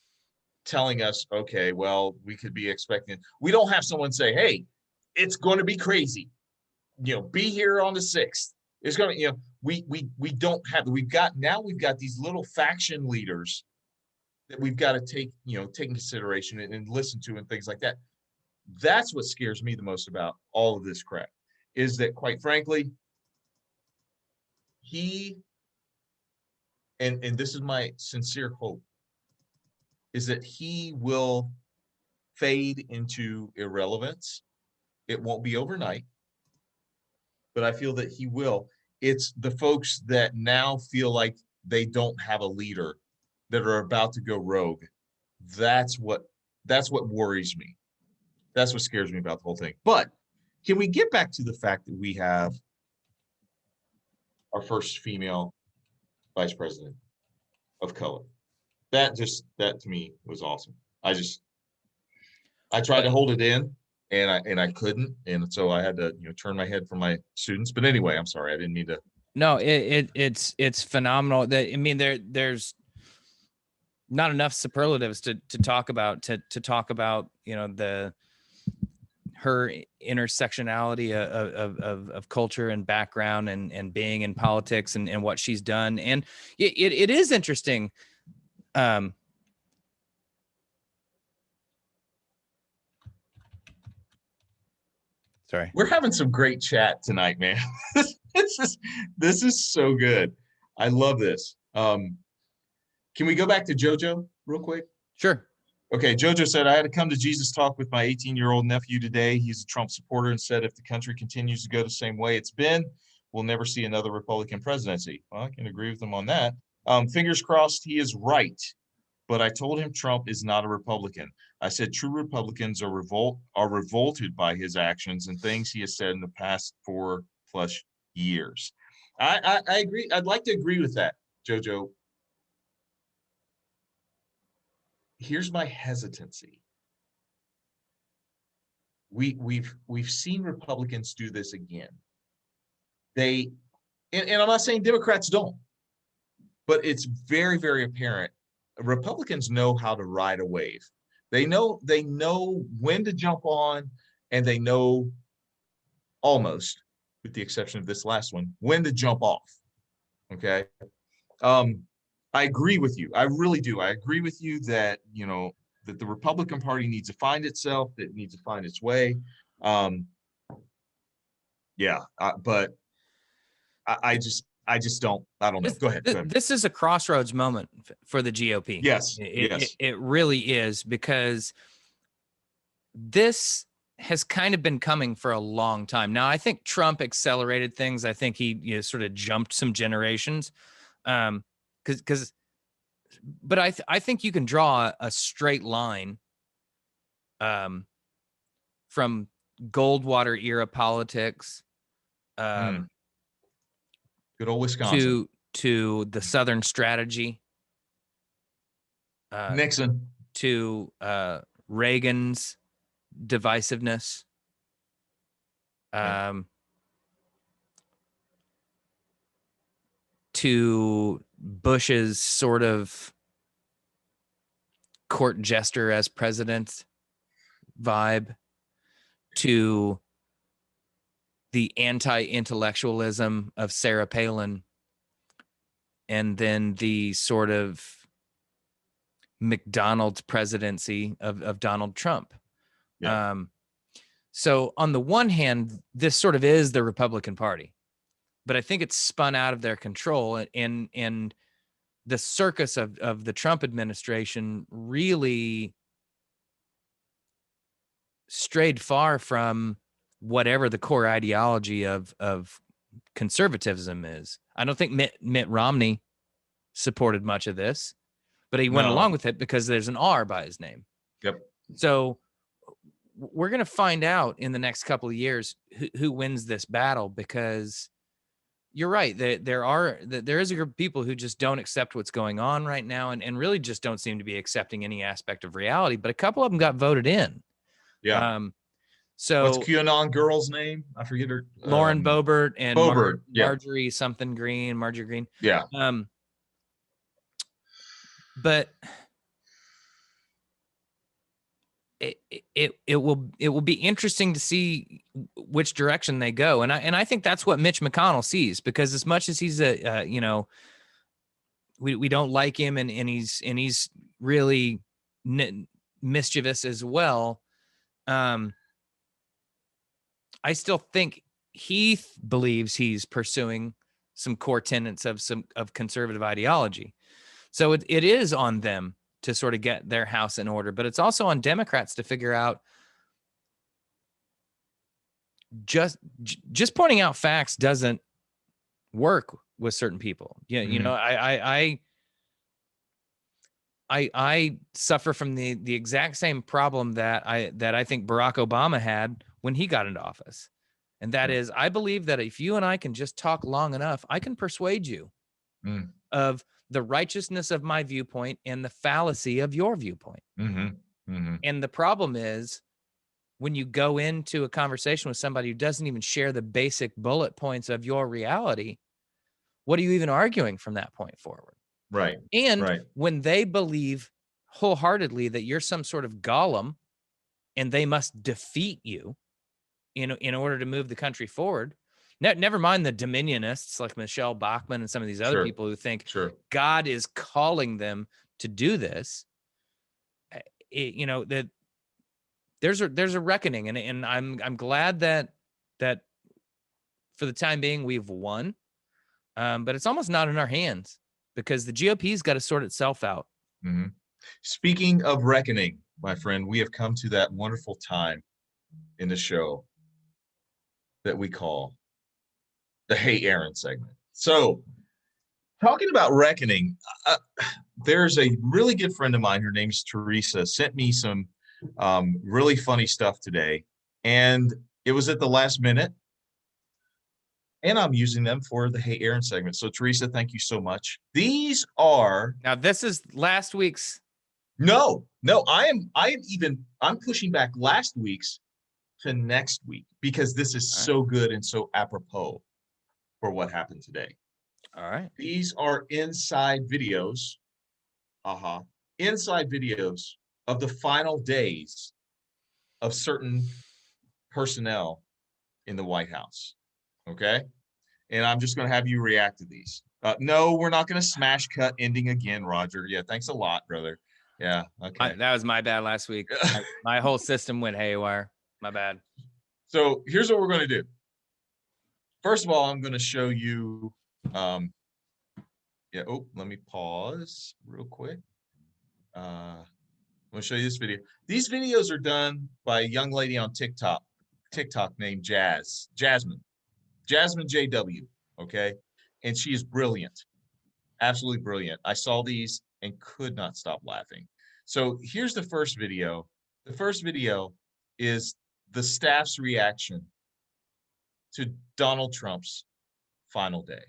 telling us, okay, well, we could be expecting. We don't have someone say, hey, it's going to be crazy. Be here on the 6th. It's going to, we don't have, we've got these little faction leaders that we've got to take in consideration and listen to and things like that. That's what scares me the most about all of this crap is that, quite frankly, he, and this is my sincere hope, is that he will fade into irrelevance. It won't be overnight, but I feel that he will. It's the folks that now feel like they don't have a leader that are about to go rogue. That's what worries me. That's what scares me about the whole thing. But can we get back to the fact that we have our first female vice president of color? That to me was awesome. I tried to hold it in and I couldn't. And so I had to, turn my head from my students. But anyway, I'm sorry. I didn't mean to. No, it's phenomenal. There's not enough superlatives to talk about her intersectionality of culture and background and being in politics and what she's done. And it is interesting. Sorry. We're having some great chat tonight, man. this is so good. I love this. Can we go back to JoJo real quick? Sure. Okay, JoJo said, I had to come to Jesus talk with my 18-year-old nephew today. He's a Trump supporter and said if the country continues to go the same way it's been, we'll never see another Republican presidency. Well, I can agree with him on that. Fingers crossed he is right. But I told him Trump is not a Republican. I said true Republicans are revolted by his actions and things he has said in the past 4+ years. I agree. I'd like to agree with that, JoJo. Here's my hesitancy. We've seen Republicans do this again. And I'm not saying Democrats don't, but it's very, very apparent. Republicans know how to ride a wave. They know when to jump on, and they know almost, with the exception of this last one, when to jump off. Okay. I agree with you. I really do. I agree with you that, that the Republican Party needs to find itself, that it needs to find its way. But I just don't know. Go ahead. This is a crossroads moment for the GOP. Yes. It really is, because this has kind of been coming for a long time. Now, I think Trump accelerated things. I think he sort of jumped some generations. But I think you can draw a straight line from Goldwater era politics Good old Wisconsin to the Southern strategy, Nixon, to Reagan's divisiveness, to Bush's sort of court jester as president vibe, to the anti-intellectualism of Sarah Palin, and then the sort of McDonald's presidency of Donald Trump. Yeah. So on the one hand, this sort of is the Republican Party, but I think it's spun out of their control, and the circus of the Trump administration really strayed far from whatever the core ideology of conservatism is. I don't think Mitt Romney supported much of this, but he went along with it because there's an R by his name. Yep. So we're going to find out in the next couple of years who wins this battle, because you're right. There is a group of people who just don't accept what's going on right now, and really just don't seem to be accepting any aspect of reality. But a couple of them got voted in. Yeah. So what's QAnon girl's name? I forget her. Lauren Boebert and Yeah. Marjorie something Green, Marjorie Green. Yeah. But it will be interesting to see which direction they go, and I think that's what Mitch McConnell sees, because as much as he's a we don't like him, and he's really mischievous as well. I still think he believes he's pursuing some core tenets of conservative ideology. So it is on them to sort of get their house in order, but it's also on Democrats to figure out, just pointing out facts doesn't work with certain people. Yeah. You know, I suffer from the exact same problem that I think Barack Obama had when he got into office. And that is, I believe that if you and I can just talk long enough, I can persuade you of the righteousness of my viewpoint and the fallacy of your viewpoint. And the problem is, when you go into a conversation with somebody who doesn't even share the basic bullet points of your reality, what are you even arguing from that point forward? Right. And when they believe wholeheartedly that you're some sort of golem and they must defeat you in order to move the country forward, never mind the dominionists like Michelle Bachmann and some of these other people who think God is calling them to do this. That there's a reckoning, and I'm glad that for the time being we've won, but it's almost not in our hands, because the GOP's got to sort itself out. Speaking of reckoning, my friend, we have come to that wonderful time in the show that we call the Hey Aaron segment. So, talking about reckoning, there's a really good friend of mine, her name's Teresa, sent me some really funny stuff today, and it was at the last minute, and I'm using them for the Hey Aaron segment. So, Teresa, thank you so much. These are this is last week's. No, I'm pushing back last week's to next week, because this is so good and so apropos for what happened today. All right. These are inside videos. Inside videos of the final days of certain personnel in the White House. Okay. And I'm just going to have you react to these. No, we're not going to smash cut ending again, Roger. Yeah. Thanks a lot, brother. Yeah. Okay. That was my bad last week. My whole system went haywire. My bad. So here's what we're going to do. First of all, I'm going to show you. Let me pause real quick. I'm going to show you this video. These videos are done by a young lady on TikTok named Jasmine JW. Okay. And she is brilliant. Absolutely brilliant. I saw these and could not stop laughing. So here's the first video. The first video is the staff's reaction to Donald Trump's final day.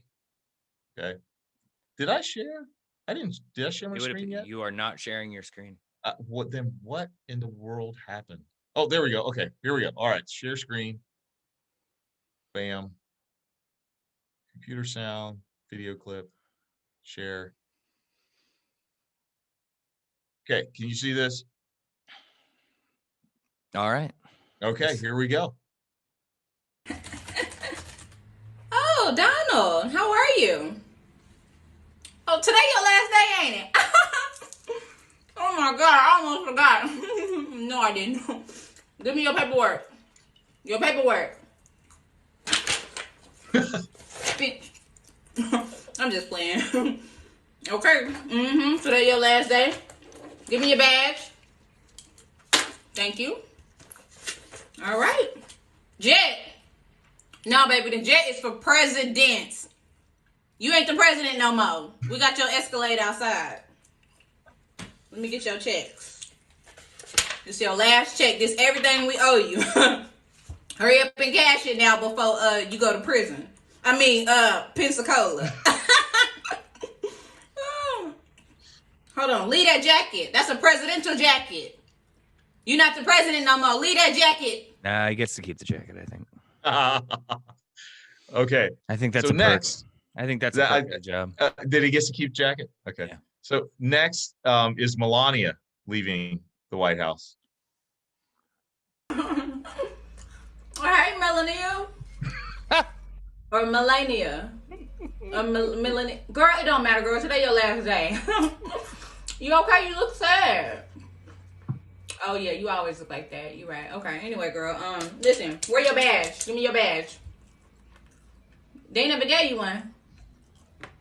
Okay. Did I share? I didn't. Did I share my screen yet? You are not sharing your screen. What in the world happened? Oh, there we go. Okay, here we go. All right, share screen. Bam. Computer sound, video clip, share. Okay, can you see this? All right. Okay, here we go. Donald, how are you? Oh, today your last day, ain't it? Oh my God, I almost forgot. No, I didn't. Give me your paperwork. Your paperwork. I'm just playing. Okay. Today your last day. Give me your badge. Thank you. All right. Jet. No, baby, the jet is for presidents. You ain't the president no more. We got your Escalade outside. Let me get your checks. This your last check. This everything we owe you. Hurry up and cash it now before you go to prison. I mean, Pensacola. Hold on. Leave that jacket. That's a presidential jacket. You're not the president no more. Leave that jacket. Nah, he gets to keep the jacket, I think. Okay. I think that's so a next. perk. I think that's a perfect job. Did he get to keep jacket? Okay. Yeah. So next is Melania leaving the White House. Hey, Melania. Or Melania. Or Melania. Girl, it don't matter, girl. Today your last day. You okay? You look sad. Oh, yeah. You always look like that. You right. Okay. Anyway, girl. Listen. Where your badge? Give me your badge. They never gave you one.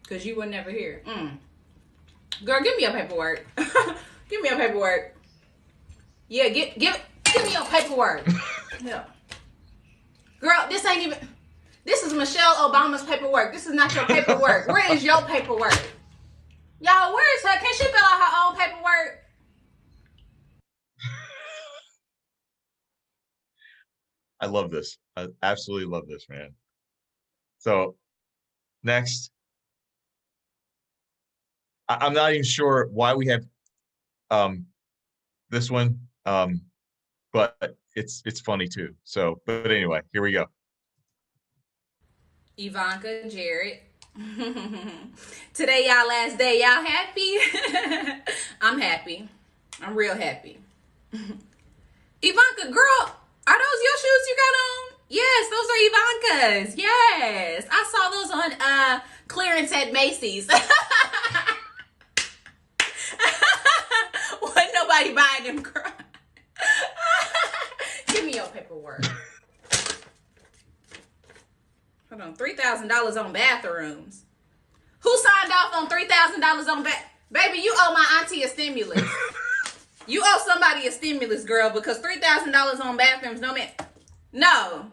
Because you were never here. Girl, give me your paperwork. Give me your paperwork. Yeah, give me your paperwork. Yeah. Girl, this ain't even... This is Michelle Obama's paperwork. This is not your paperwork. Where is your paperwork? Y'all, where is her? Can she fill out her own paperwork? I love this. I absolutely love this, man. So next, I'm not even sure why we have this one, but it's funny too. So, but anyway, here we go. Ivanka, Jared. Today y'all last day. Y'all happy? I'm happy. I'm real happy. Ivanka, girl, are those your shoes you got on? Yes, those are Ivanka's. Yes. I saw those on clearance at Macy's. Wasn't nobody buying them, girl. Give me your paperwork. Hold on, $3,000 on bathrooms. Who signed off on $3,000 on Baby, you owe my auntie a stimulus. You owe somebody a stimulus, girl, because $3,000 on bathrooms, no man. No.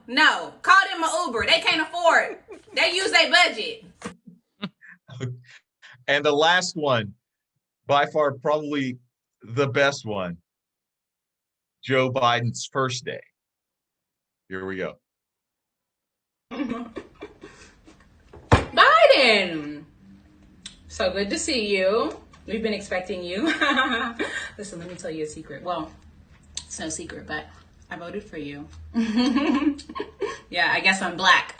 Call them an Uber. They can't afford it. They use their budget. And the last one, by far probably the best one, Joe Biden's first day. Here we go. Biden. So good to see you. We've been expecting you. Listen, let me tell you a secret. Well, it's no secret, but I voted for you. Yeah, I guess I'm black.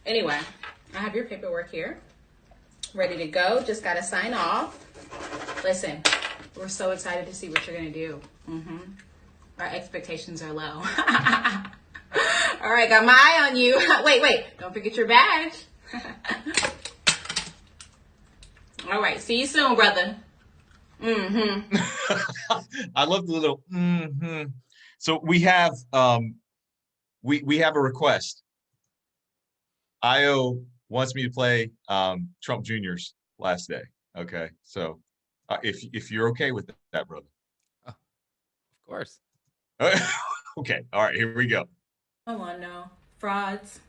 Anyway, I have your paperwork here. Ready to go. Just got to sign off. Listen, we're so excited to see what you're going to do. Our expectations are low. All right, got my eye on you. Wait. Don't forget your badge. All right, see you soon, brother. I love the little So we have we have a request. Io wants me to play Trump Jr.'s last day. Okay, so if you're okay with that, brother. Of course. Okay, all right, here we go. I don't want no frauds.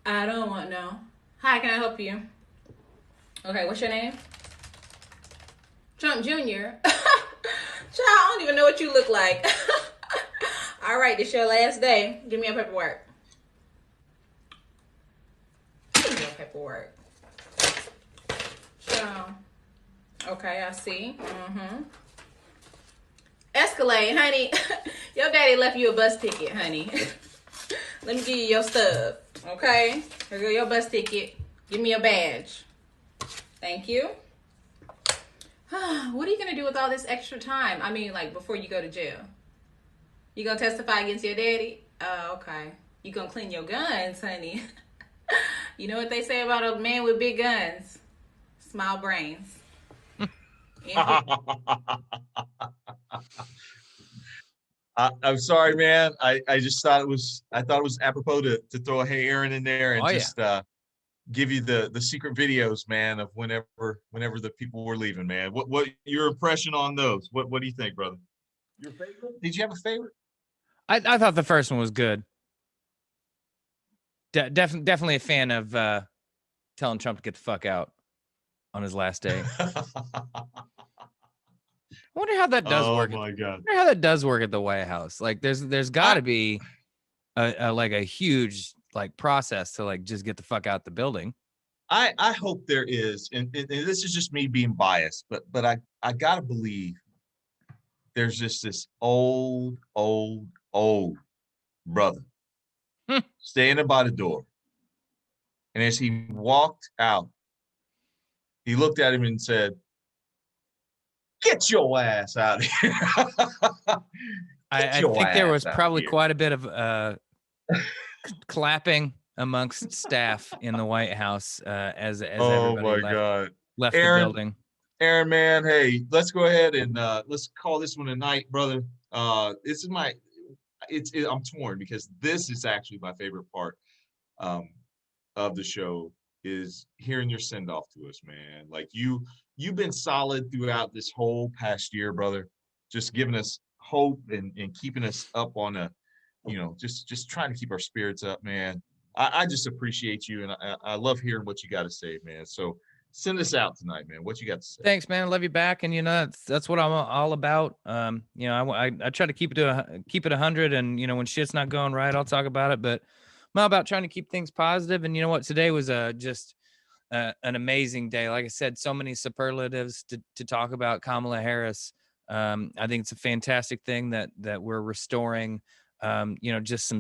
I don't want no. Hi, can I help you? Okay, what's your name? Trump Jr. Child, I don't even know what you look like. All right, this your last day. Give me your paperwork. Give me your paperwork. Child. Okay, I see. Escalade, honey. Your daddy left you a bus ticket, honey. Let me give you your stuff, okay? Here go your bus ticket. Give me your badge. Thank you. What are you going to do with all this extra time? I mean, like, before you go to jail? You gonna testify against your daddy? Oh, okay. You gonna clean your guns, honey. You know what they say about a man with big guns? Small brains. I'm sorry, man. I just thought it was apropos to throw a hey Aaron in there and Oh, yeah. just give you the secret videos, man, of whenever the people were leaving, man. What your impression on those? What do you think, brother? Your favorite? Did you have a favorite? I thought the first one was good. Definitely a fan of telling Trump to get the fuck out on his last day. I wonder how that does work. Oh my God. I wonder how that does work at the White House. Like there's got to be a huge like process to like just get the fuck out the building. I hope there is, and this is just me being biased, but I gotta believe there's just this old brother standing by the door, and as he walked out, he looked at him and said, "Get your ass out of here." I think there was probably quite a bit of clapping amongst staff in the White House as everybody left the building. Aaron, man, hey, let's go ahead and let's call this one a night, brother. This is I'm torn because this is actually my favorite part of the show is hearing your send off to us, man. Like you've been solid throughout this whole past year, brother. Just giving us hope and keeping us up on just trying to keep our spirits up, man. I just appreciate you, and I love hearing what you got to say, man. So send us out tonight, man. What you got to say? Thanks, man. I love you back, and that's what I'm all about. I try to keep it 100, and when shit's not going right, I'll talk about it. But I'm all about trying to keep things positive. And you know what? Today was just an amazing day. Like I said, so many superlatives to talk about Kamala Harris. I think it's a fantastic thing that we're restoring. Just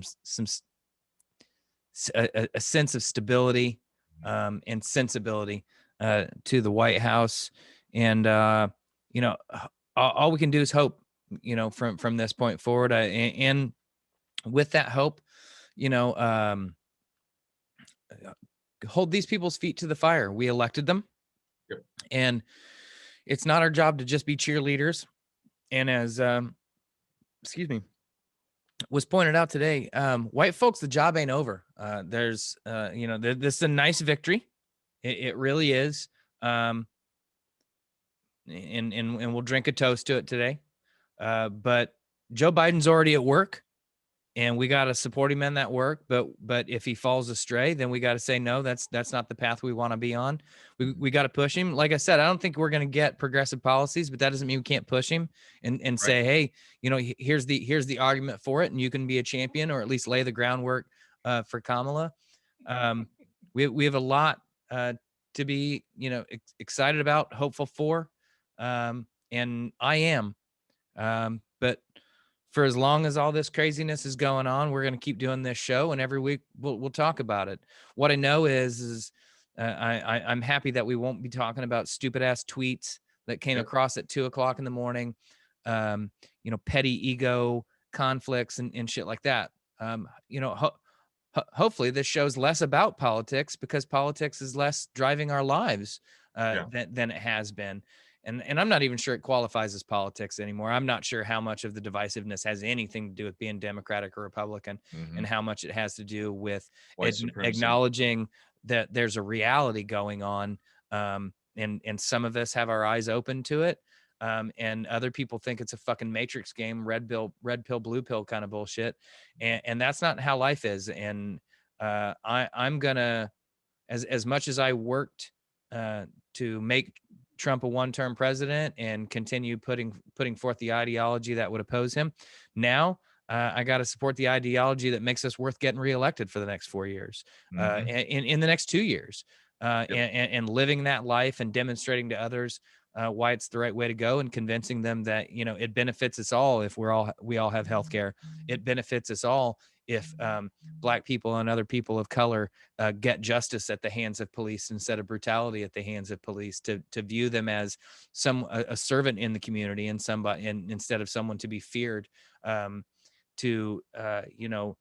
a sense of stability and sensibility to the White House, and all we can do is hope. From this point forward, and with that hope, hold these people's feet to the fire. We elected them, Yep. and it's not our job to just be cheerleaders. And as was pointed out today, white folks, the job ain't over. There's this is a nice victory. It really is. And we'll drink a toast to it today. But Joe Biden's already at work, and we got to support him in that work. But if he falls astray, then we got to say, no, that's not the path we want to be on. We got to push him. Like I said, I don't think we're going to get progressive policies, but that doesn't mean we can't push him and say, hey, here's the argument for it, and you can be a champion or at least lay the groundwork for Kamala. We have a lot to be, excited about, hopeful for, and I am. But for as long as all this craziness is going on, we're going to keep doing this show, and every week we'll talk about it. What I know is I'm happy that we won't be talking about stupid ass tweets that came across at 2:00 in the morning, petty ego conflicts and shit like that. Hopefully this show's less about politics, because politics is less driving our lives than it has been. And I'm not even sure it qualifies as politics anymore. I'm not sure how much of the divisiveness has anything to do with being Democratic or Republican, and how much it has to do with acknowledging that there's a reality going on. And some of us have our eyes open to it. And other people think it's a fucking Matrix game, red pill, blue pill kind of bullshit. And that's not how life is. And I'm gonna, as much as I worked to make Trump a one-term president and continue putting forth the ideology that would oppose him, now I got to support the ideology that makes us worth getting reelected for the next 4 years, in the next 2 years, and living that life and demonstrating to others why it's the right way to go, and convincing them that it benefits us all if we all have healthcare. It benefits us all if Black people and other people of color get justice at the hands of police instead of brutality at the hands of police, to view them as a servant in the community and somebody, and instead of someone to be feared. to, you know,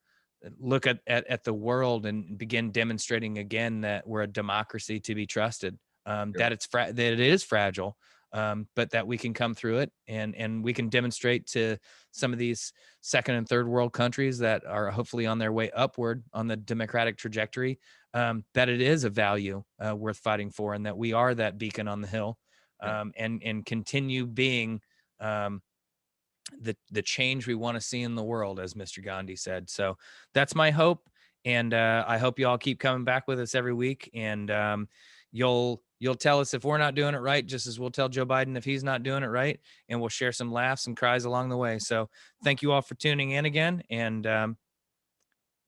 look at the world and begin demonstrating again that we're a democracy to be trusted, that that it is fragile, but that we can come through it, and we can demonstrate to some of these second and third world countries that are hopefully on their way upward on the democratic trajectory, that it is a value worth fighting for, and that we are that beacon on the hill, and continue being the change we want to see in the world, as Mr. Gandhi said. So that's my hope. And I hope you all keep coming back with us every week. And you'll tell us if we're not doing it right, just as we'll tell Joe Biden if he's not doing it right. And we'll share some laughs and cries along the way. So thank you all for tuning in again. And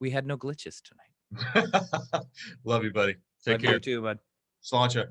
we had no glitches tonight. Love you, buddy. Take Love care. you too, bud. Sláinte.